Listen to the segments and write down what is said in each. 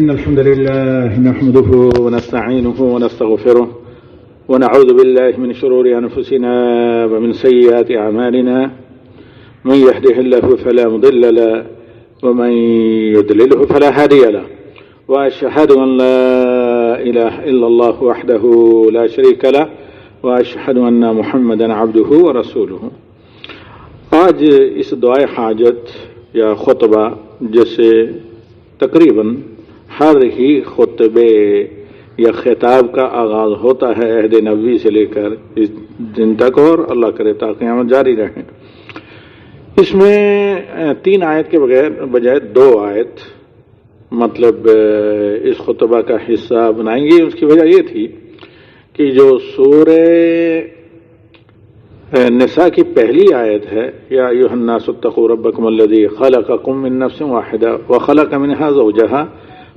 إن الحمد لله نحمده ونستعينه ونستغفره ونعوذ بالله من شرور أنفسنا ومن سيئات أعمالنا من يهده الله فلا مضل له ومن يضلله فلا هادي له وأشهد أن لا إله إلا الله وحده لا شريك له وأشهد أن محمدا عبده ورسوله۔ آج اس دعائے حاجت یا خطبہ جسے تقریباً ہر ہی خطبے یا خطاب کا آغاز ہوتا ہے عہد نبوی سے لے کر اس دن تک، اور اللہ کرے تا قیامت جاری رہے، اس میں 3 آیت کے بجائے 2 آیت مطلب اس خطبہ کا حصہ بنائیں گے۔ اس کی وجہ یہ تھی کہ جو سورہ نساء کی پہلی آیت ہے، یا ایھا الناس اتقوا ربکم الذی خلقکم من نفس واحدہ وخلق منها زوجها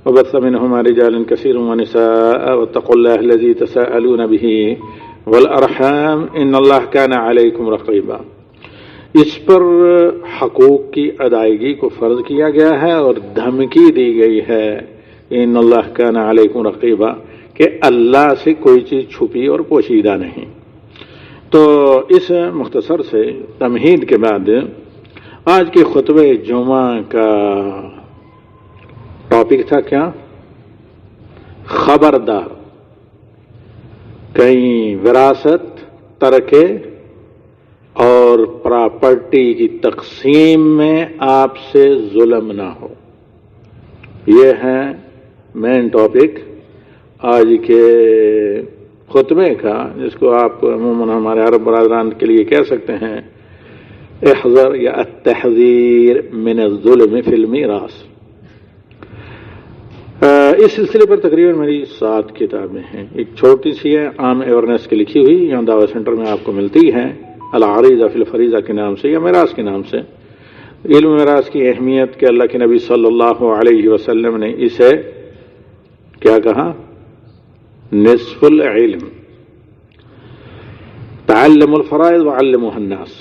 وبث منهما رجالا كثيرا ونساء واتقوا الله الذي تساءلون به والارحام ان الله كان عليكم رقيبا۔ اس پر حقوق کی ادائیگی کو فرض کیا گیا ہے اور دھمکی دی گئی ہے ان اللہ کان علیکم رقیبا، کہ اللہ سے کوئی چیز چھپی اور پوشیدہ نہیں۔ تو اس مختصر سے تمہید کے بعد آج کے خطبہ جمعہ کا ٹاپک تھا کیا؟ خبردار، کہیں وراثت، ترکے اور پراپرٹی کی تقسیم میں آپ سے ظلم نہ ہو۔ یہ ہے مین ٹاپک آج کے خطبے کا، جس کو آپ عموماً ہمارے عرب برادران کے لیے کہہ سکتے ہیں احذر یا التحذیر من الظلم فی المیراث۔ اس سلسلے پر تقریباً میری 7 کتابیں ہیں۔ ایک چھوٹی سی ہے عام اویرنیس کی لکھی ہوئی، یہاں دعوی سینٹر میں آپ کو ملتی ہے، العریضہ فی الفریضہ کے نام سے یا میراث کے نام سے۔ علم میراث کی اہمیت کہ اللہ کے نبی صلی اللہ علیہ وسلم نے اسے کیا کہا؟ نصف العلم، تعلموا الفرائض وعلموها الناس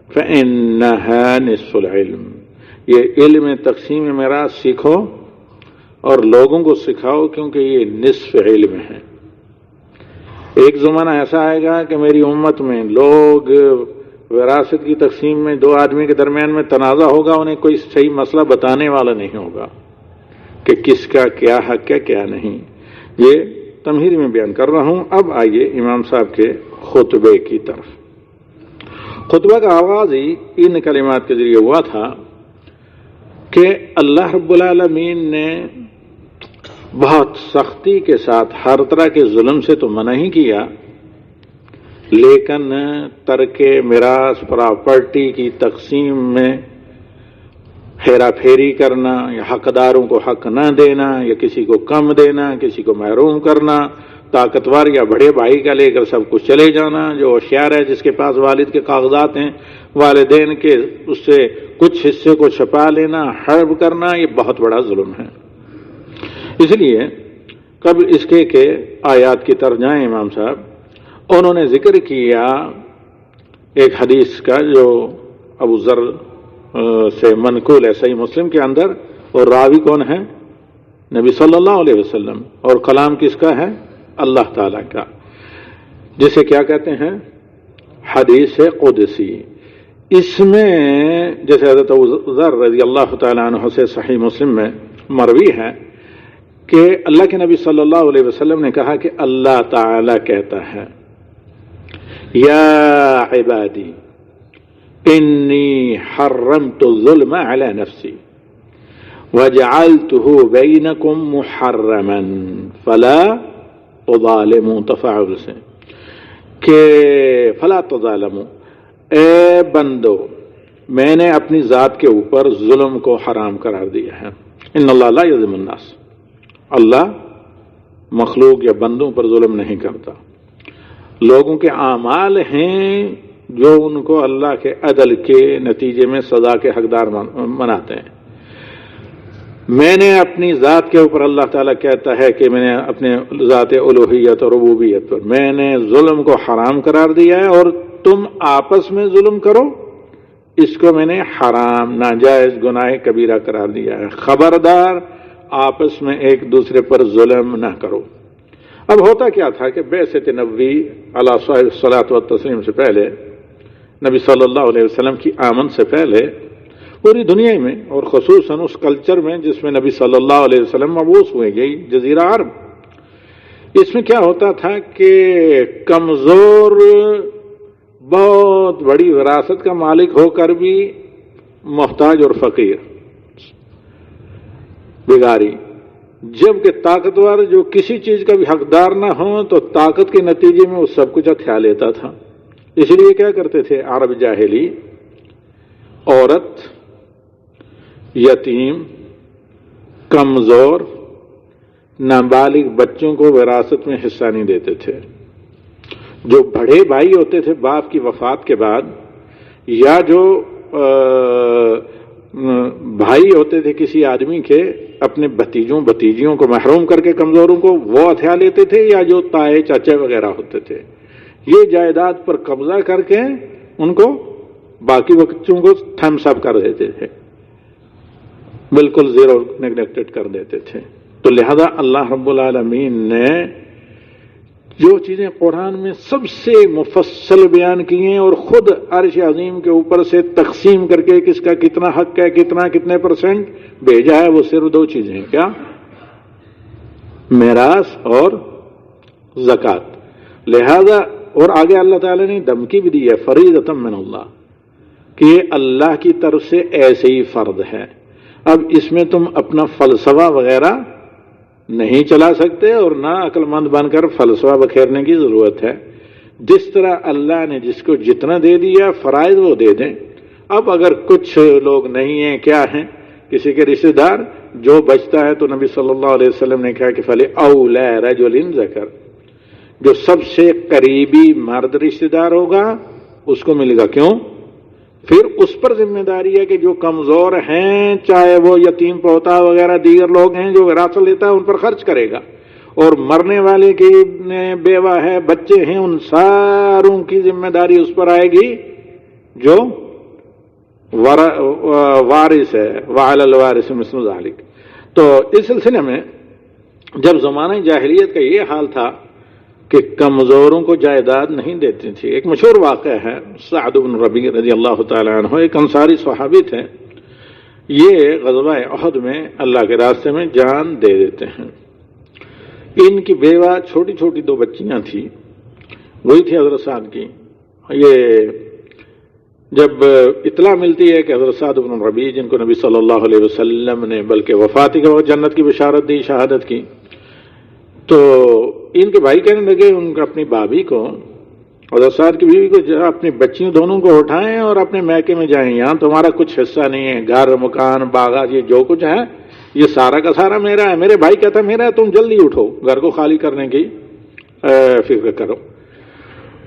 فإنها نصف العلم۔ یہ علم تقسیم میراث سیکھو اور لوگوں کو سکھاؤ، کیونکہ یہ نصف علم ہے۔ ایک زمانہ ایسا آئے گا کہ میری امت میں لوگ وراثت کی تقسیم میں 2 آدمی کے درمیان میں تنازع ہوگا، انہیں کوئی صحیح مسئلہ بتانے والا نہیں ہوگا کہ کس کا کیا حق ہے کیا نہیں۔ یہ تمہید میں بیان کر رہا ہوں۔ اب آئیے امام صاحب کے خطبے کی طرف۔ خطبہ کا آغاز ہی ان کلمات کے ذریعے ہوا تھا کہ اللہ رب العالمین نے بہت سختی کے ساتھ ہر طرح کے ظلم سے تو منع ہی کیا، لیکن ترک میراث، پراپرٹی کی تقسیم میں ہیرا پھیری کرنا یا حقداروں کو حق نہ دینا یا کسی کو کم دینا، کسی کو محروم کرنا، طاقتور یا بڑے بھائی کا لے کر سب کچھ چلے جانا، جو ہوشیار ہے جس کے پاس والد کے کاغذات ہیں والدین کے اس سے کچھ حصے کو چھپا لینا، حرب کرنا، یہ بہت بڑا ظلم ہے۔ اس لیے قبل اس کے کہ آیات کی طرف جائیں امام صاحب، انہوں نے ذکر کیا ایک حدیث کا جو ابو ذر سے منقول ہے صحیح مسلم کے اندر، اور راوی کون ہے؟ نبی صلی اللہ علیہ وسلم، اور کلام کس کا ہے؟ اللہ تعالیٰ کا، جسے کیا کہتے ہیں؟ حدیث قدسی۔ اس میں جیسے حضرت ابو ذر رضی اللہ تعالیٰ عنہ سے صحیح مسلم میں مروی ہے کہ اللہ کے نبی صلی اللہ علیہ وسلم نے کہا کہ اللہ تعالیٰ کہتا ہے یا عبادی انی حرمت الظلم علی نفسی وجعلته بینکم محرما فلا تظالموا، تفاعل سے کہ فلا تظالموا، اے بندو میں نے اپنی ذات کے اوپر ظلم کو حرام قرار دیا ہے۔ ان اللہ لا یظلم الناس، اللہ مخلوق یا بندوں پر ظلم نہیں کرتا، لوگوں کے اعمال ہیں جو ان کو اللہ کے عدل کے نتیجے میں سزا کے حقدار بناتے ہیں۔ میں نے اپنی ذات کے اوپر، اللہ تعالیٰ کہتا ہے کہ میں نے اپنے ذات الوہیت اور ربوبیت پر میں نے ظلم کو حرام قرار دیا ہے، اور تم آپس میں ظلم کرو، اس کو میں نے حرام، ناجائز، گناہ کبیرہ قرار دیا ہے۔ خبردار آپس میں ایک دوسرے پر ظلم نہ کرو۔ اب ہوتا کیا تھا کہ بعثت نبوی علیہ الصلاۃ والتسلیم سے پہلے، نبی صلی اللہ علیہ وسلم کی آمد سے پہلے پوری دنیا میں اور خصوصاً اس کلچر میں جس میں نبی صلی اللہ علیہ وسلم مبعوث ہوئے، یہی جزیرہ عرب، اس میں کیا ہوتا تھا کہ کمزور بہت بڑی وراثت کا مالک ہو کر بھی محتاج اور فقیر، بگاری، جبکہ طاقتور جو کسی چیز کا بھی حقدار نہ ہو تو طاقت کے نتیجے میں وہ سب کچھ ہتھیا لیتا تھا۔ اس لیے کیا کرتے تھے عرب جاہلی، عورت، یتیم، کمزور، نابالغ بچوں کو وراثت میں حصہ نہیں دیتے تھے۔ جو بڑے بھائی ہوتے تھے باپ کی وفات کے بعد، یا جو بھائی ہوتے تھے کسی آدمی کے، اپنے بھتیجوں کو محروم کر کے کمزوروں کو وہ ہتھیا لیتے تھے، یا جو تائے چاچے وغیرہ ہوتے تھے یہ جائیداد پر قبضہ کر کے ان کو باقی بچوں کو تھمس اپ کر دیتے تھے، بالکل زیرو نیگلیکٹڈ کر دیتے تھے۔ تو لہذا اللہ رب العالمین نے جو چیزیں قرآن میں سب سے مفصل بیان کی ہیں اور خود عرش عظیم کے اوپر سے تقسیم کر کے کس کا کتنا حق ہے، کتنے پرسنٹ بھیجا ہے، وہ صرف دو چیزیں ہیں، کیا؟ میراث اور زکوٰۃ۔ لہذا اور آگے اللہ تعالیٰ نے دھمکی بھی دی ہے، فریضۃ من اللہ، کہ یہ اللہ کی طرف سے ایسے ہی فرض ہے۔ اب اس میں تم اپنا فلسفہ وغیرہ نہیں چلا سکتے اور نہ عقل مند بن کر فلسفہ بکھیرنے کی ضرورت ہے۔ جس طرح اللہ نے جس کو جتنا دے دیا فرائض وہ دے دیں۔ اب اگر کچھ لوگ نہیں ہیں، کیا ہیں، کسی کے رشتہ دار، جو بچتا ہے تو نبی صلی اللہ علیہ وسلم نے کہا کہ فَلِأَوْلَىٰ رَجُلٍ ذَكَرٍ، جو سب سے قریبی مرد رشتہ دار ہوگا اس کو ملے گا۔ کیوں؟ پھر اس پر ذمہ داری ہے کہ جو کمزور ہیں، چاہے وہ یتیم پوتا وغیرہ دیگر لوگ ہیں جو وراثت لیتا ہے، ان پر خرچ کرے گا، اور مرنے والے کی بیوہ ہے، بچے ہیں، ان ساروں کی ذمہ داری اس پر آئے گی جو وارث ہے، وعلی الوارث مثل ذلک۔ تو اس سلسلے میں جب زمانہ جاہلیت کا یہ حال تھا کہ کمزوروں کو جائیداد نہیں دیتی تھی، ایک مشہور واقعہ ہے، سعد بن ربیع رضی اللہ تعالیٰ عنہ ایک انصاری صحابی تھے، یہ غزوہ احد میں اللہ کے راستے میں جان دے دیتے ہیں۔ ان کی بیوہ چھوٹی چھوٹی دو بچیاں تھیں، وہی تھی حضرت سعد کی۔ یہ جب اطلاع ملتی ہے کہ حضرت سعد بن ربیع، جن کو نبی صلی اللہ علیہ وسلم نے بلکہ وفات کے وقت جنت کی بشارت دی، شہادت کی، تو ان کے بھائی کہنے لگے ان کو، اپنی بھابھی کو، حضرت سعد کی بیوی کو، اپنی بچیوں دونوں کو اٹھائیں اور اپنے میکے میں جائیں، یہاں تمہارا کچھ حصہ نہیں ہے، گھر، مکان، باغات، یہ جو کچھ ہے یہ سارا کا سارا میرا ہے۔ میرے بھائی کہتا میرا ہے، تم جلدی اٹھو، گھر کو خالی کرنے کی فکر کرو۔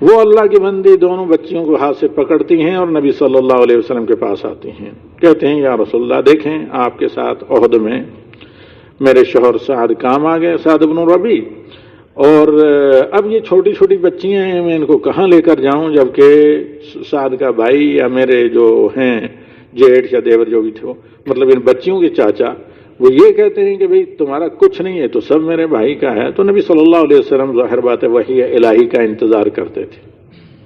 وہ اللہ کی بندی دونوں بچیوں کو ہاتھ سے پکڑتی ہیں اور نبی صلی اللہ علیہ وسلم کے پاس آتی ہیں، کہتے ہیں یا رسول اللہ، دیکھیں آپ کے ساتھ احد میں میرے شوہر سعد کام آ گئے، سعد بن ربیع، اور اب یہ چھوٹی چھوٹی بچیاں ہیں، میں ان کو کہاں لے کر جاؤں، جبکہ سعد کا بھائی یا میرے جو ہیں جیٹھ یا دیور جو بھی تھے، مطلب ان بچیوں کے چاچا، وہ یہ کہتے ہیں کہ بھئی تمہارا کچھ نہیں ہے، تو سب میرے بھائی کا ہے۔ تو نبی صلی اللہ علیہ وسلم ظاہر بات ہے وحی الہی کا انتظار کرتے تھے،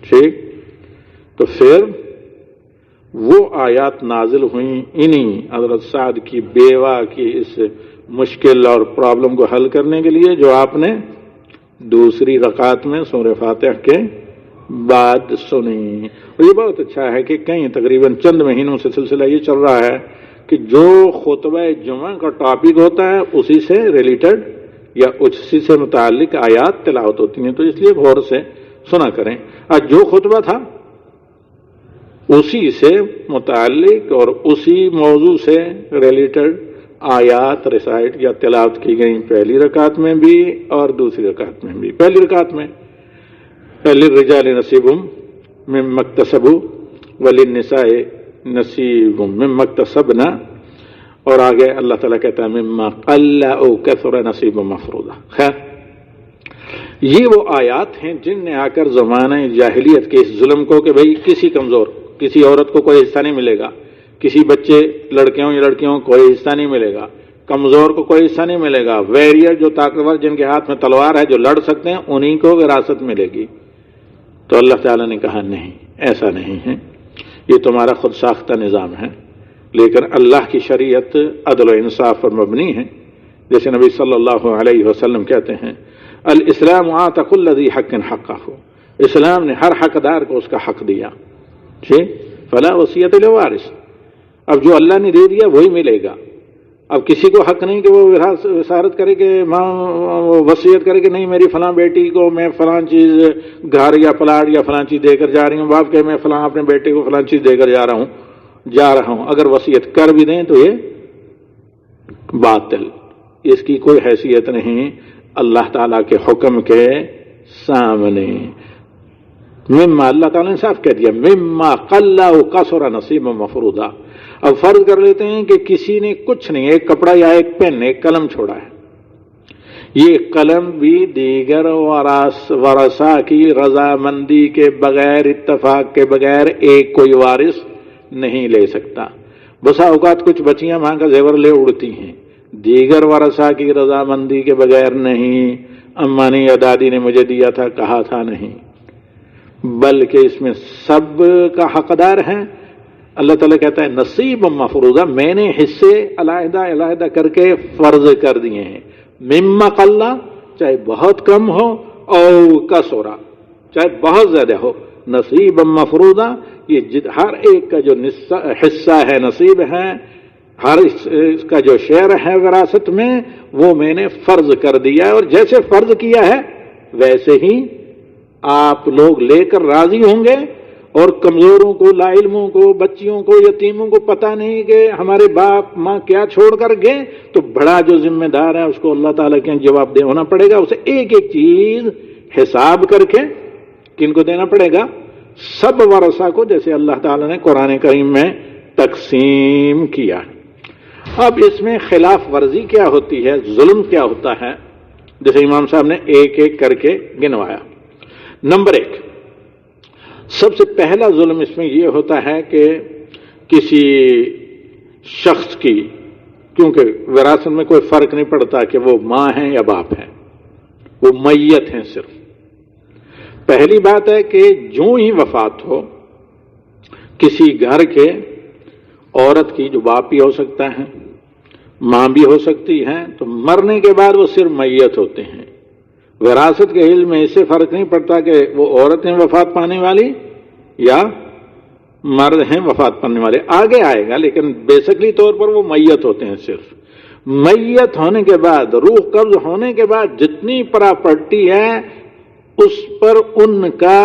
ٹھیک؟ تو پھر وہ آیات نازل ہوئیں انہی حضرت سعد کی بیوہ کی اس مشکل اور پرابلم کو حل کرنے کے لیے، جو آپ نے دوسری رکعت میں سورہ فاتحہ کے بعد سنی۔ اور یہ بہت اچھا ہے کہ کہیں تقریباً چند مہینوں سے سلسلہ یہ چل رہا ہے کہ جو خطبہ جمعہ کا ٹاپک ہوتا ہے اسی سے ریلیٹڈ یا اسی سے متعلق آیات تلاوت ہوتی ہیں، تو اس لیے غور سے سنا کریں۔ آج جو خطبہ تھا اسی سے متعلق اور اسی موضوع سے ریلیٹڈ آیات ریسائٹ یا تلاوت کی گئیں، پہلی رکعت میں بھی اور دوسری رکعت میں بھی۔ پہلی رکعت میں للرجال نصیب مما اکتسبوا وللنساء نصیب مما اکتسبنا، اور آگے اللہ تعالیٰ کہتا ہے مما قل او کثر نصیب مفروضہ۔ خیر، یہ وہ آیات ہیں جن نے آ کر زمانہ جاہلیت کے اس ظلم کو کہ بھئی کسی کمزور، کسی عورت کو کوئی حصہ نہیں ملے گا، کسی بچے لڑکیوں یا لڑکیوں کو کوئی حصہ نہیں ملے گا، کمزور کو کوئی حصہ نہیں ملے گا، ویریئر جو طاقتور جن کے ہاتھ میں تلوار ہے جو لڑ سکتے ہیں انہی کو وراثت ملے گی۔ تو اللہ تعالیٰ نے کہا نہیں، ایسا نہیں ہے، یہ تمہارا خود ساختہ نظام ہے، لیکن اللہ کی شریعت عدل و انصاف پر مبنی ہے۔ جیسے نبی صلی اللہ علیہ وسلم کہتے ہیں الاسلام اعطى كل ذي حق حقه، اسلام نے ہر حقدار کو اس کا حق دیا، ٹھیک، فلا وصیت لوارث، اب جو اللہ نے دے دیا وہی ملے گا۔ اب کسی کو حق نہیں کہ وہ وصارت کرے کہ ماں وصیت کرے کہ نہیں میری فلاں بیٹی کو میں فلاں چیز گھر یا پلاٹ یا فلاں چیز دے کر جا رہی ہوں، باپ کہ میں فلاں اپنے بیٹے کو فلاں چیز دے کر جا رہا ہوں، اگر وصیت کر بھی دیں تو یہ باطل، اس کی کوئی حیثیت نہیں اللہ تعالیٰ کے حکم کے سامنے۔ مما، اللہ تعالیٰ نے صاف کہہ دیا مما قل و قصر نصیبا مفروضا۔ اب فرض کر لیتے ہیں کہ کسی نے کچھ نہیں، ایک کپڑا یا ایک پین، ایک قلم چھوڑا ہے، یہ قلم بھی دیگر ورثاء کی رضامندی کے بغیر، اتفاق کے بغیر ایک کوئی وارث نہیں لے سکتا۔ بسا اوقات کچھ بچیاں ماں کا زیور لے اڑتی ہیں، دیگر ورثاء کی رضامندی کے بغیر نہیں، اماں نے یا دادی نے مجھے دیا تھا کہا تھا نہیں، بلکہ اس میں سب کا حقدار ہے۔ اللہ تعالیٰ کہتا ہے نصیب مفروضہ، میں نے حصے علیحدہ علیحدہ کر کے فرض کر دیے ہیں، مما قلہ چاہے بہت کم ہو اور کثرہ چاہے بہت زیادہ ہو، نصیب مفروضہ یہ ہر ایک کا جو حصہ ہے، نصیب ہے، ہر اس کا جو شیئر ہے وراثت میں، وہ میں نے فرض کر دیا ہے، اور جیسے فرض کیا ہے ویسے ہی آپ لوگ لے کر راضی ہوں گے۔ اور کمزوروں کو، لا علموں کو، بچیوں کو، یتیموں کو پتہ نہیں کہ ہمارے باپ ماں کیا چھوڑ کر گئے، تو بڑا جو ذمہ دار ہے اس کو اللہ تعالیٰ کے جواب دہ ہونا پڑے گا، اسے ایک ایک چیز حساب کر کے کن کو دینا پڑے گا، سب ورثاء کو، جیسے اللہ تعالیٰ نے قرآن کریم میں تقسیم کیا۔ اب اس میں خلاف ورزی کیا ہوتی ہے، ظلم کیا ہوتا ہے، جیسے امام صاحب نے ایک ایک کر کے گنوایا۔ نمبر 1، سب سے پہلا ظلم اس میں یہ ہوتا ہے کہ کسی شخص کی، کیونکہ وراثت میں کوئی فرق نہیں پڑتا کہ وہ ماں ہیں یا باپ ہیں، وہ میت ہیں صرف۔ پہلی بات ہے کہ جو ہی وفات ہو کسی گھر کے عورت کی، جو باپ بھی ہو سکتا ہے ماں بھی ہو سکتی ہے، تو مرنے کے بعد وہ صرف میت ہوتے ہیں۔ وراثت کے علم میں اس سے فرق نہیں پڑتا کہ وہ عورت ہیں وفات پانے والی یا مرد ہیں وفات پانے والے، آگے آئے گا، لیکن بیسکلی طور پر وہ میت ہوتے ہیں صرف۔ میت ہونے کے بعد، روح قبض ہونے کے بعد جتنی پراپرٹی ہے اس پر ان کا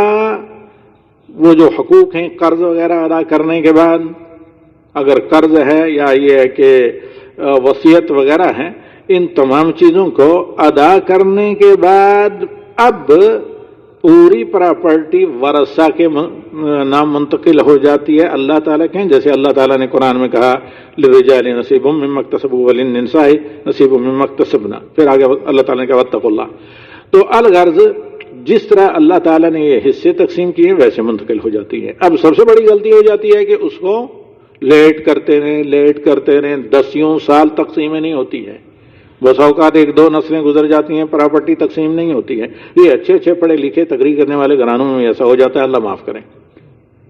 وہ جو حقوق ہیں قرض وغیرہ ادا کرنے کے بعد، اگر قرض ہے یا یہ ہے کہ وصیت وغیرہ ہے، ان تمام چیزوں کو ادا کرنے کے بعد اب پوری پراپرٹی ورثہ کے نام منتقل ہو جاتی ہے اللہ تعالیٰ کے، جیسے اللہ تعالیٰ نے قرآن میں کہا للرجال نصیب مما اکتسبوا وللنساء نصیب مما اکتسبنا، پھر آگے اللہ تعالیٰ نے کہا واتقوا اللہ۔ تو الغرض جس طرح اللہ تعالیٰ نے یہ حصے تقسیم کیے ویسے منتقل ہو جاتی ہے۔ اب سب سے بڑی غلطی ہو جاتی ہے کہ اس کو لیٹ کرتے رہیں 10 سال تقسیمیں نہیں ہوتی ہے، بس اوقات 1-2 نسلیں گزر جاتی ہیں، پراپرٹی تقسیم نہیں ہوتی ہے۔ یہ اچھے پڑھے لکھے تقریر کرنے والے گھرانوں میں ایسا ہو جاتا ہے، اللہ معاف کریں،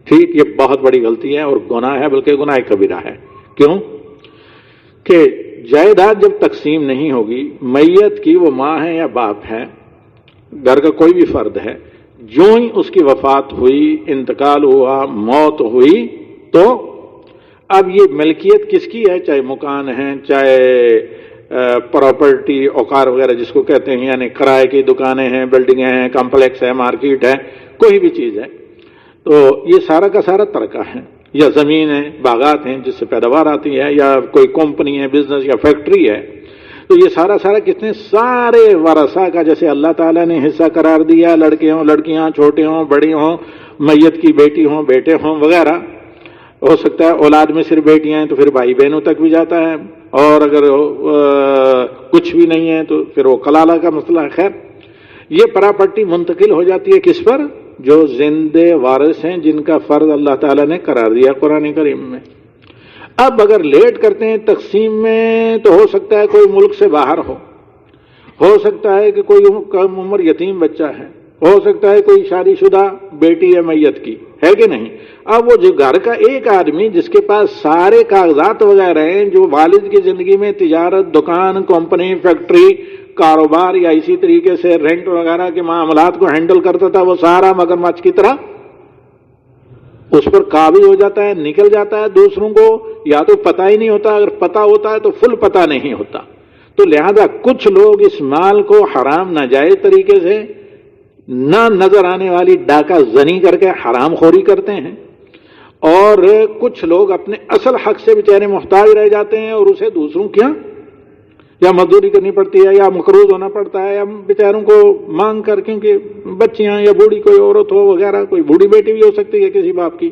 ٹھیک، یہ بہت بڑی غلطی ہے اور گناہ ہے، بلکہ گناہ کبیرہ ہے۔ کیوں کہ جائیداد جب تقسیم نہیں ہوگی، میت کی وہ ماں ہے یا باپ ہے، گھر کا کوئی بھی فرد ہے، جو ہی اس کی وفات ہوئی، انتقال ہوا، موت ہوئی، تو اب یہ ملکیت کس کی ہے، چاہے مکان ہے، چاہے پراپرٹی اوقار وغیرہ جس کو کہتے ہیں، یعنی کرائے کی دکانیں ہیں، بلڈنگیں ہیں، کمپلیکس ہے، مارکیٹ ہے، کوئی بھی چیز ہے، تو یہ سارا کا سارا ترکہ ہے، یا زمین ہے، باغات ہیں جس سے پیداوار آتی ہے، یا کوئی کمپنی ہے، بزنس یا فیکٹری ہے، تو یہ سارا کتنے سارے ورثاء کا جیسے اللہ تعالیٰ نے حصہ قرار دیا، لڑکے ہوں، لڑکیاں، چھوٹے ہوں، بڑی ہوں، میت کی بیٹی ہوں، بیٹے ہوں وغیرہ، ہو سکتا ہے اولاد میں صرف بیٹیاں ہیں تو پھر بھائی بہنوں تک بھی جاتا ہے، اور اگر کچھ بھی نہیں ہے تو پھر وہ کلالہ کا مسئلہ ہے۔ خیر، یہ پراپرٹی منتقل ہو جاتی ہے کس پر؟ جو زندہ وارث ہیں، جن کا فرض اللہ تعالیٰ نے قرار دیا قرآن کریم میں۔ اب اگر لیٹ کرتے ہیں تقسیم میں تو ہو سکتا ہے کوئی ملک سے باہر ہو سکتا ہے کہ کوئی کم عمر یتیم بچہ ہے، ہو سکتا ہے کوئی شادی شدہ بیٹی ہے میت کی، ہے کہ نہیں؟ اب وہ جو گھر کا ایک آدمی جس کے پاس سارے کاغذات وغیرہ ہیں، جو والد کی زندگی میں تجارت، دکان، کمپنی، فیکٹری، کاروبار یا اسی طریقے سے رینٹ وغیرہ کے معاملات کو ہینڈل کرتا تھا، وہ سارا مگرمچھ کی طرح اس پر قابض ہو جاتا ہے، نکل جاتا ہے دوسروں کو، یا تو پتہ ہی نہیں ہوتا، اگر پتہ ہوتا ہے تو فل پتہ نہیں ہوتا۔ تو لہذا کچھ لوگ اس مال کو حرام ناجائز طریقے سے نہ نظر آنے والی ڈاکہ زنی کر کے حرام خوری کرتے ہیں، اور کچھ لوگ اپنے اصل حق سے بیچارے محتاج رہ جاتے ہیں اور اسے دوسروں کیا یا مزدوری کرنی پڑتی ہے یا مقروض ہونا پڑتا ہے، یا بیچاروں کو مانگ کر، کیونکہ بچیاں یا بوڑھی کوئی عورت ہو وغیرہ، کوئی بوڑھی بیٹی بھی ہو سکتی ہے کسی باپ کی،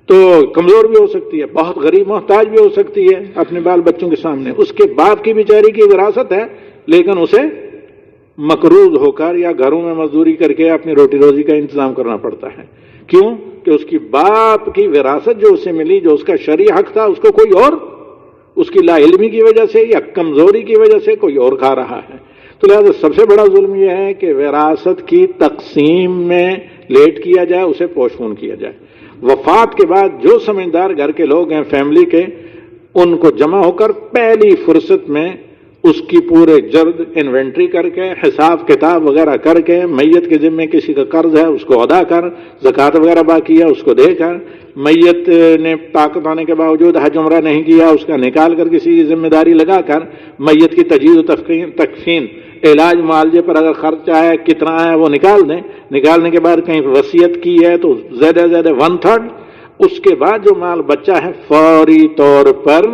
تو کمزور بھی ہو سکتی ہے، بہت غریب محتاج بھی ہو سکتی ہے اپنے بال بچوں کے سامنے، اس کے باپ کی بیچاری کی وراثت ہے لیکن اسے مقروض ہو کر یا گھروں میں مزدوری کر کے اپنی روٹی روزی کا انتظام کرنا پڑتا ہے۔ کیوں کہ اس کی باپ کی وراثت جو اسے ملی، جو اس کا شرعی حق تھا، اس کو کوئی اور اس کی لا علمی کی وجہ سے یا کمزوری کی وجہ سے کوئی اور کھا رہا ہے۔ تو لہذا سب سے بڑا ظلم یہ ہے کہ وراثت کی تقسیم میں لیٹ کیا جائے، اسے پوسٹ پون کیا جائے۔ وفات کے بعد جو سمجھدار گھر کے لوگ ہیں فیملی کے، ان کو جمع ہو کر پہلی فرصت میں اس کی پورے جلد انوینٹری کر کے، حساب کتاب وغیرہ کر کے، میت کے ذمے کسی کا قرض ہے اس کو ادا کر، زکوٰۃ وغیرہ باقی ہے اس کو دے کر، میت نے طاقت ہونے کے باوجود حج عمرہ نہیں کیا اس کا نکال کر کسی کی ذمہ داری لگا کر، میت کی تجہیز و تکفین، علاج معالجے پر اگر خرچ آیا کتنا ہے وہ نکال دیں، نکالنے کے بعد کہیں وصیت کی ہے تو زیادہ سے زیادہ 1/3، اس کے بعد جو مال بچہ ہے فوری طور پر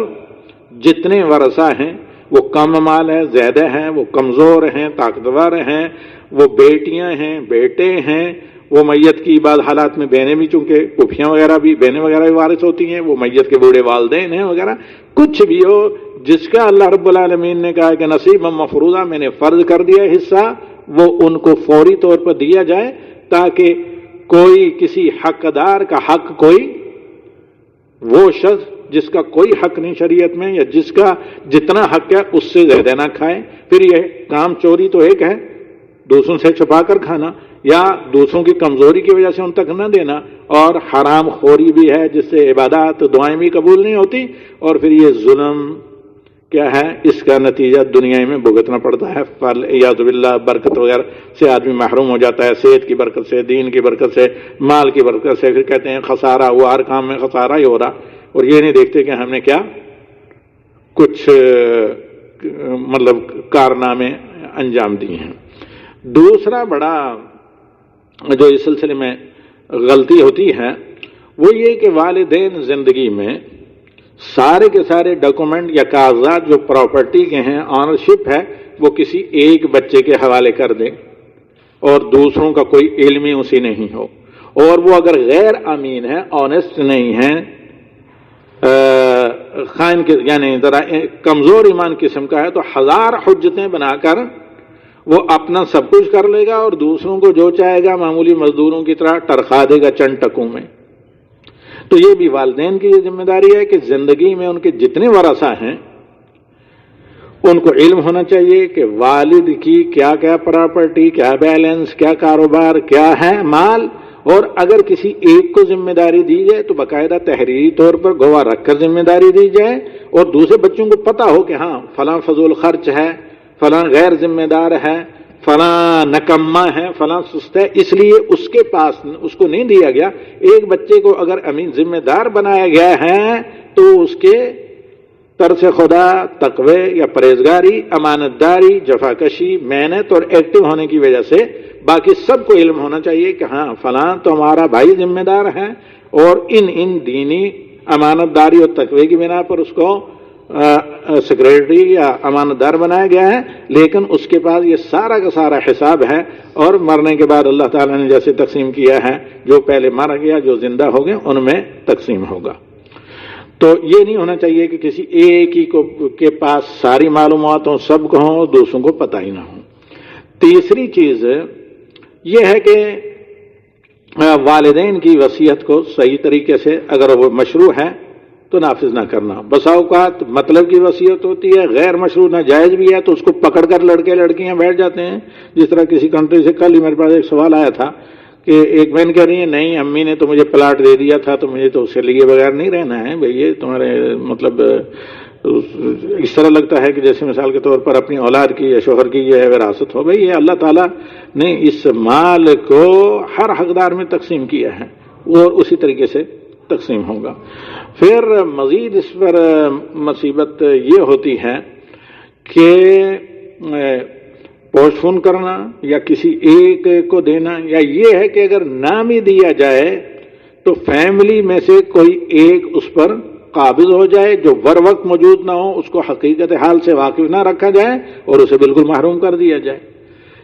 جتنے ورثہ ہیں، وہ کم مال ہے، زیادہ ہیں، وہ کمزور ہیں، طاقتور ہیں، وہ بیٹیاں ہیں، بیٹے ہیں، وہ میت کی بعض حالات میں بہنیں بھی، چونکہ پھوپھیاں وغیرہ بھی، بہنیں وغیرہ بھی وارث ہوتی ہیں، وہ میت کے بوڑھے والدین ہیں وغیرہ، کچھ بھی ہو جس کا اللہ رب العالمین نے کہا کہ نصیب مفروضہ میں نے فرض کر دیا حصہ، وہ ان کو فوری طور پر دیا جائے، تاکہ کوئی کسی حقدار کا حق، کوئی وہ شخص جس کا کوئی حق نہیں شریعت میں، یا جس کا جتنا حق ہے اس سے زیادہ نہ کھائے۔ پھر یہ کام چوری تو ایک ہے، دوسروں سے چھپا کر کھانا یا دوسروں کی کمزوری کی وجہ سے ان تک نہ دینا، اور حرام خوری بھی ہے جس سے عبادات دعائیں بھی قبول نہیں ہوتی، اور پھر یہ ظلم کیا ہے، اس کا نتیجہ دنیا میں بھگتنا پڑتا ہے، فل اعوذ باللہ، برکت وغیرہ سے آدمی محروم ہو جاتا ہے، صحت کی برکت سے، دین کی برکت سے، مال کی برکت سے، پھر کہتے ہیں خسارہ ہوا، ہر کام میں خسارہ ہی ہو رہا، اور یہ نہیں دیکھتے کہ ہم نے کیا کچھ مطلب کارنامے انجام دیے ہیں۔ دوسرا بڑا جو اس سلسلے میں غلطی ہوتی ہے وہ یہ کہ والدین زندگی میں سارے کے سارے ڈاکومنٹ یا کاغذات جو پراپرٹی کے ہیں، آنرشپ ہے، وہ کسی ایک بچے کے حوالے کر دیں اور دوسروں کا کوئی علم ہی اسی نہیں ہو، اور وہ اگر غیر امین ہے، آنےسٹ نہیں ہے، خائن کے یعنی ذرا کمزور ایمان قسم کا ہے، تو ہزار حجتیں بنا کر وہ اپنا سب کچھ کر لے گا اور دوسروں کو جو چاہے گا معمولی مزدوروں کی طرح ٹرخا دے گا چند ٹکوں میں۔ تو یہ بھی والدین کی یہ ذمہ داری ہے کہ زندگی میں ان کے جتنے ورثہ ہیں ان کو علم ہونا چاہیے کہ والد کی کیا کیا پراپرٹی، کیا بیلنس، کیا کاروبار، کیا ہے مال، اور اگر کسی ایک کو ذمہ داری دی جائے تو باقاعدہ تحریری طور پر گواہ رکھ کر ذمہ داری دی جائے، اور دوسرے بچوں کو پتہ ہو کہ ہاں فلاں فضول خرچ ہے، فلاں غیر ذمہ دار ہے، فلاں نکما ہے، فلاں سست ہے، اس لیے اس کے پاس اس کو نہیں دیا گیا۔ ایک بچے کو اگر امین ذمہ دار بنایا گیا ہے تو اس کے ترس خدا، تقوی یا پرہیزگاری، امانت داری، جفاکشی، محنت اور ایکٹیو ہونے کی وجہ سے باقی سب کو علم ہونا چاہیے کہ ہاں فلاں تو ہمارا بھائی ذمہ دار ہے، اور ان دینی امانت داری اور تقوی کی بنا پر اس کو سیکریٹری یا امانت دار بنایا گیا ہے، لیکن اس کے پاس یہ سارا کا سارا حساب ہے، اور مرنے کے بعد اللہ تعالیٰ نے جیسے تقسیم کیا ہے، جو پہلے مر گیا جو زندہ ہو گئے ان میں تقسیم ہوگا۔ تو یہ نہیں ہونا چاہیے کہ کسی ایک ہی کے پاس ساری معلومات ہوں، سب کو ہوں، دوسروں کو پتہ ہی نہ ہو۔ تیسری چیز یہ ہے کہ والدین کی وصیت کو صحیح طریقے سے اگر وہ مشروع ہے تو نافذ نہ کرنا. بسا اوقات مطلب کی وصیت ہوتی ہے، غیر مشروع ناجائز بھی ہے، تو اس کو پکڑ کر لڑکے لڑکیاں بیٹھ جاتے ہیں. جس طرح کسی کنٹری سے کل ہی میرے پاس ایک سوال آیا تھا کہ ایک بہن کہہ رہی ہے نہیں امی نے تو مجھے پلاٹ دے دیا تھا تو مجھے تو اسے لیے بغیر نہیں رہنا ہے. بھئی یہ تمہارے مطلب اس طرح لگتا ہے کہ جیسے مثال کے طور پر اپنی اولاد کی یا شوہر کی یہ وراثت ہو. بھئی یہ اللہ تعالیٰ نے اس مال کو ہر حقدار میں تقسیم کیا ہے، اور اسی طریقے سے تقسیم ہوگا. پھر مزید اس پر مصیبت یہ ہوتی ہے کہ پوسٹ فون کرنا یا کسی ایک کو دینا، یا یہ ہے کہ اگر نام ہی دیا جائے تو فیملی میں سے کوئی ایک اس پر قابض ہو جائے، جو ور وقت موجود نہ ہو، اس کو حقیقت حال سے واقف نہ رکھا جائے اور اسے بالکل محروم کر دیا جائے.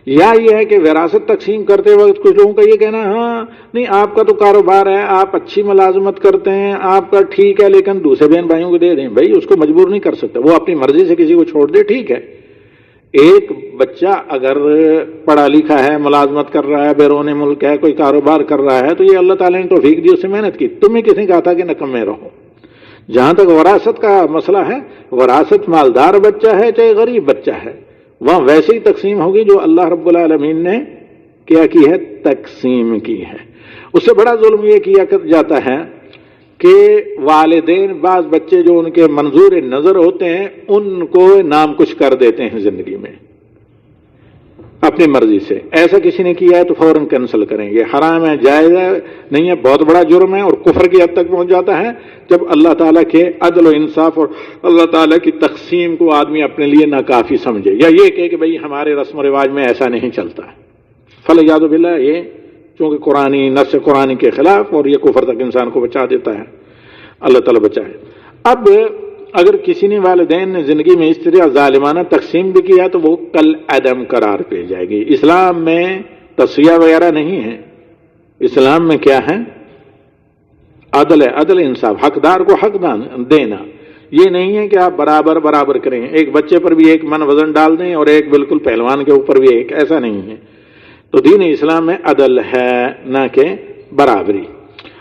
یا یہ ہے کہ وراثت تقسیم کرتے وقت کچھ لوگوں کا یہ کہنا ہاں نہیں آپ کا تو کاروبار ہے، آپ اچھی ملازمت کرتے ہیں، آپ کا ٹھیک ہے، لیکن دوسرے بہن بھائیوں کو دے دیں. بھائی اس کو مجبور نہیں کر سکتا، وہ اپنی مرضی سے کسی کو چھوڑ دے، ٹھیک ہے. ایک بچہ اگر پڑھا لکھا ہے، ملازمت کر رہا ہے، بیرون ملک ہے، کوئی کاروبار کر رہا ہے، تو یہ اللہ تعالیٰ نے توفیق دی، اس سے محنت کی. تمہیں کس نے کہا تھا کہ نکمے رہو؟ جہاں تک وراثت کا مسئلہ ہے، وراثت مالدار بچہ ہے چاہے غریب بچہ ہے، وہاں ویسے ہی تقسیم ہوگی جو اللہ رب العالمین نے کیا کی ہے، تقسیم کی ہے. اس سے بڑا ظلم یہ کیا جاتا ہے کہ والدین بعض بچے جو ان کے منظور نظر ہوتے ہیں ان کو نام کچھ کر دیتے ہیں زندگی میں اپنی مرضی سے. ایسا کسی نے کیا ہے تو فوراً کینسل کریں. یہ حرام ہے، جائز ہے نہیں ہے، بہت بڑا جرم ہے اور کفر کی حد تک پہنچ جاتا ہے جب اللہ تعالیٰ کے عدل و انصاف اور اللہ تعالیٰ کی تقسیم کو آدمی اپنے لیے ناکافی سمجھے، یا یہ کہ بھئی ہمارے رسم و رواج میں ایسا نہیں چلتا ہے. فلیعاذ باللہ یہ چونکہ قرآنی نص قرآنی کے خلاف، اور یہ کفر تک انسان کو بچا دیتا ہے. اللہ تعالیٰ بچائے. اب اگر کسی نے والدین نے زندگی میں اس طرح ظالمانہ تقسیم بھی کیا تو وہ کل عدم قرار پہ جائے گی. اسلام میں تصفیہ وغیرہ نہیں ہے، اسلام میں کیا ہے؟ عدل ہے، عدل انصاف، حقدار کو حق دینا. یہ نہیں ہے کہ آپ برابر برابر کریں، ایک بچے پر بھی ایک من وزن ڈال دیں اور ایک بالکل پہلوان کے اوپر بھی ایک، ایسا نہیں ہے. تو دین اسلام میں عدل ہے نہ کہ برابری.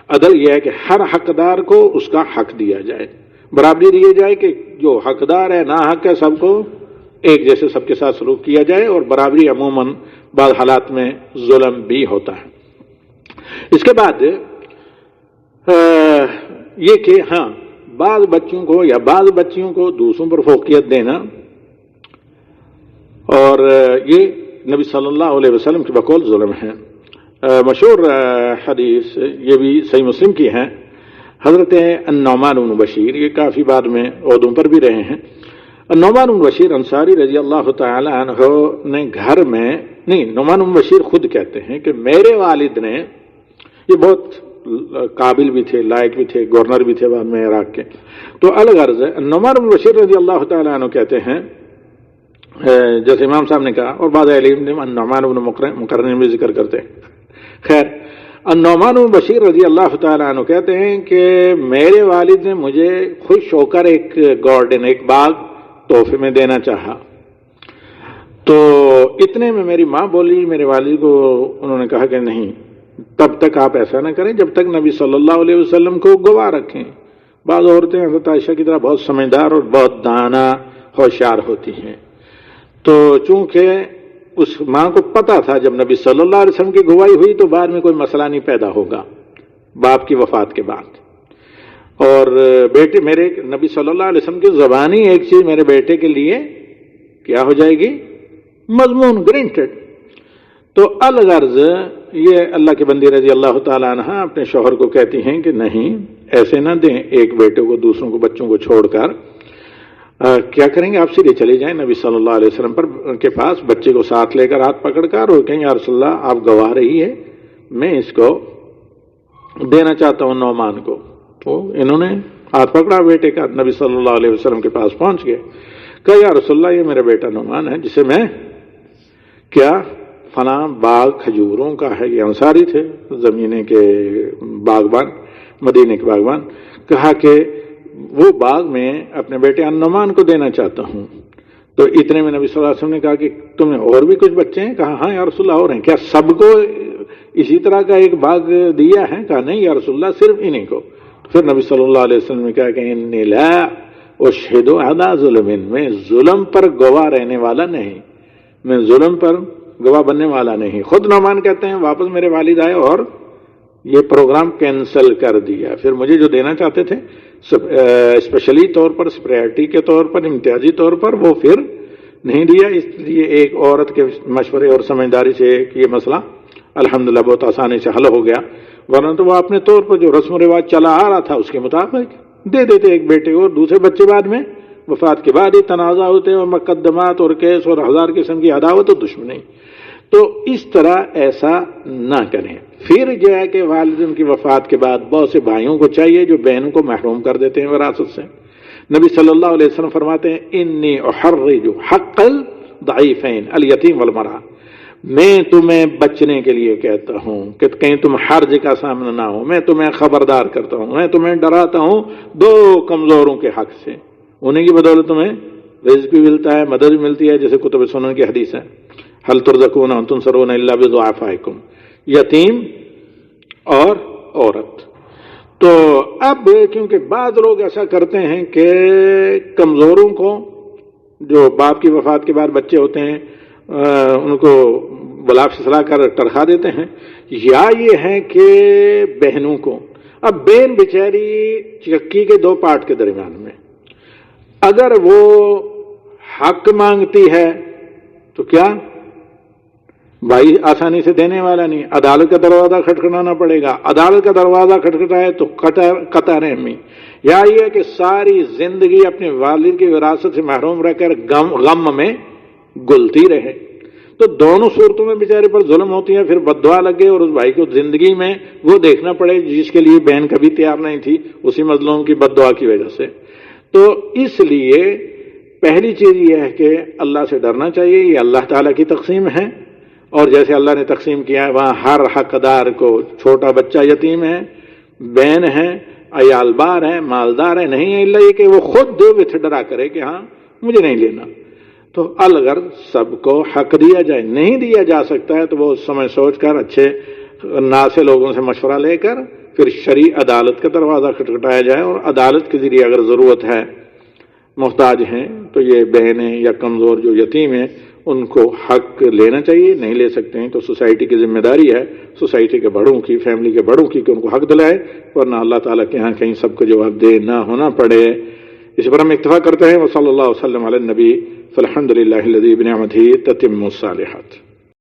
عدل یہ ہے کہ ہر حقدار کو اس کا حق دیا جائے، برابری دی جائے کہ جو حقدار ہے نا حق ہے سب کو ایک جیسے سب کے ساتھ سلوک کیا جائے. اور برابری عموماً بعض حالات میں ظلم بھی ہوتا ہے. اس کے بعد یہ کہ ہاں بعض بچوں کو یا بعض بچیوں کو دوسروں پر فوقیت دینا، اور یہ نبی صلی اللہ علیہ وسلم کے بقول ظلم ہے. مشہور حدیث یہ بھی صحیح مسلم کی ہے، حضرت النعمان بن بشیر، یہ کافی بعد میں عہدوں پر بھی رہے ہیں. النعمان بن بشیر انصاری رضی اللہ تعالی عنہ نے گھر میں نہیں، نعمان بن بشیر خود کہتے ہیں کہ میرے والد نے، یہ بہت قابل بھی تھے، لائق بھی تھے، گورنر بھی تھے بعد میں عراق کے. تو الغرض نعمان بن بشیر رضی اللہ تعالی عنہ کہتے ہیں، جیسے امام صاحب نے کہا اور بعض اہل علم النعمان بن مقرن میں ذکر کرتے ہیں. خیر، النعمان بن بشیر رضی اللہ تعالی عنہ کہتے ہیں کہ میرے والد نے مجھے خوش ہو کر ایک گارڈن، ایک باغ تحفے میں دینا چاہا. تو اتنے میں میری ماں بولی، میرے والد کو انہوں نے کہا کہ نہیں، تب تک آپ ایسا نہ کریں جب تک نبی صلی اللہ علیہ وسلم کو گواہ رکھیں. بعض عورتیں حضرت عائشہ کی طرح بہت سمجھدار اور بہت دانا ہوشیار ہوتی ہیں. تو چونکہ اس ماں کو پتا تھا جب نبی صلی اللہ علیہ وسلم کی گواہی ہوئی تو بعد میں کوئی مسئلہ نہیں پیدا ہوگا باپ کی وفات کے بعد. اور بیٹے میرے نبی صلی اللہ علیہ وسلم کی زبانی ایک چیز میرے بیٹے کے لیے کیا ہو جائے گی؟ مضمون، گرینٹڈ. تو الغرض یہ اللہ کے بندی رضی اللہ تعالی عنہ اپنے شوہر کو کہتی ہیں کہ نہیں، ایسے نہ دیں ایک بیٹے کو دوسروں کو، بچوں کو چھوڑ کر. کیا کریں گے؟ آپ سیدھے چلے جائیں نبی صلی اللہ علیہ وسلم پر کے پاس، بچے کو ساتھ لے کر ہاتھ پکڑ کر اور کہیں یا رسول اللہ آپ گواہ رہی ہے، میں اس کو دینا چاہتا ہوں نعمان کو. تو انہوں نے ہاتھ پکڑا بیٹے کا، نبی صلی اللہ علیہ وسلم کے پاس پہنچ گئے. کہا یا رسول اللہ یہ میرا بیٹا نعمان ہے جسے میں کیا فلاں باغ کھجوروں کا ہے، یہ انصاری تھے زمینے کے باغبان، مدینے کے باغبان. کہا کہ وہ باغ میں اپنے بیٹے النعمان کو دینا چاہتا ہوں. تو اتنے میں نبی صلی اللہ علیہ وسلم نے کہا کہ تمہیں اور بھی کچھ بچے ہیں؟ کہا ہاں یا رسول اللہ اور ہیں. کیا سب کو اسی طرح کا ایک باغ دیا ہے؟ کہا نہیں یا رسول اللہ صرف انہیں کو. تو پھر نبی صلی اللہ علیہ وسلم نے کہا کہ انی لا اشہد علی ظلم، میں ظلم پر گواہ رہنے والا نہیں، میں ظلم پر گواہ بننے والا نہیں۔ خود نعمان کہتے ہیں واپس میرے والد آئے اور یہ پروگرام کینسل کر دیا، پھر مجھے جو دینا چاہتے تھے اسپیشلی طور پر، سپریارٹی کے طور پر، امتیازی طور پر، وہ پھر نہیں دیا۔ اس لیے ایک عورت کے مشورے اور سمجھداری سے یہ مسئلہ الحمدللہ بہت آسانی سے حل ہو گیا، ورنہ تو وہ اپنے طور پر جو رسم و رواج چلا آ رہا تھا اس کے مطابق دے دیتے ایک بیٹے اور دوسرے بچے بعد میں وفات کے بعد ہی تنازع ہوتے اور مقدمات اور کیس اور ہزار قسم کی عداوت اور دشمنی۔ تو اس طرح ایسا نہ کریں۔ پھر جو ہے کہ والدین کی وفات کے بعد بہت سے بھائیوں کو چاہیے جو بہنوں کو محروم کر دیتے ہیں وراثت سے۔ نبی صلی اللہ علیہ وسلم فرماتے ہیں انی احرج حق الضعیفین الیتیم والمرأة، میں تمہیں بچنے کے لیے کہتا ہوں کہ کہیں تم حرج کا سامنا نہ ہو، میں تمہیں خبردار کرتا ہوں، میں تمہیں ڈراتا ہوں دو کمزوروں کے حق سے، انہیں کی بدولت تمہیں رزق بھی ملتا ہے، مدد بھی ملتی ہے، جیسے کتب سنن کی حدیث ہے هل ترزقون وانتم تنصرون الا بضعفائکم، یتیم اور عورت۔ تو اب کیونکہ بعض لوگ ایسا کرتے ہیں کہ کمزوروں کو جو باپ کی وفات کے بعد بچے ہوتے ہیں ان کو بلا فسلا کر ٹرخا دیتے ہیں، یا یہ ہے کہ بہنوں کو، اب بہن بیچاری چکی کے دو پارٹ کے درمیان میں، اگر وہ حق مانگتی ہے تو کیا بھائی آسانی سے دینے والا نہیں، عدالت کا دروازہ کھٹکھٹانا پڑے گا، عدالت کا دروازہ کھٹکھٹائے تو قطع رحمی، یا یہ کہ ساری زندگی اپنے والد کی وراثت سے محروم رہ کر غم میں گلتی رہے۔ تو دونوں صورتوں میں بیچارے پر ظلم ہوتی ہے، پھر بد دعا لگے اور اس بھائی کو زندگی میں وہ دیکھنا پڑے جس کے لیے بہن کبھی تیار نہیں تھی، اسی مظلوم کی بد دعا کی وجہ سے۔ تو اس لیے پہلی چیز یہ ہے کہ اللہ سے ڈرنا چاہیے، یہ اللہ تعالیٰ کی تقسیم ہے، اور جیسے اللہ نے تقسیم کیا ہے وہاں ہر حقدار کو، چھوٹا بچہ یتیم ہے، بہن ہے، عیال بار ہے، مالدار ہے، نہیں ہے اللہ یہ کہ وہ خود وتھڈرا کرے کہ ہاں مجھے نہیں لینا۔ تو اگر سب کو حق دیا جائے، نہیں دیا جا سکتا ہے تو وہ سمجھ سوچ کر اچھے ناصح لوگوں سے مشورہ لے کر پھر شرعی عدالت کا دروازہ کھٹکھٹایا جائے، اور عدالت کے ذریعے اگر ضرورت ہے، محتاج ہیں تو یہ بہنیں یا کمزور جو یتیم ہیں ان کو حق لینا چاہیے، نہیں لے سکتے ہیں تو سوسائٹی کی ذمہ داری ہے، سوسائٹی کے بڑوں کی، فیملی کے بڑوں کی، کہ ان کو حق دلائے، ورنہ اللہ تعالیٰ کے ہاں کہیں سب کو جواب دہ نہ ہونا پڑے۔ اس پر ہم اتفاق کرتے ہیں۔ وصلی اللہ وسلم علی النبی فالحمد للہ الذی بنعمتہ تتم الصالحات۔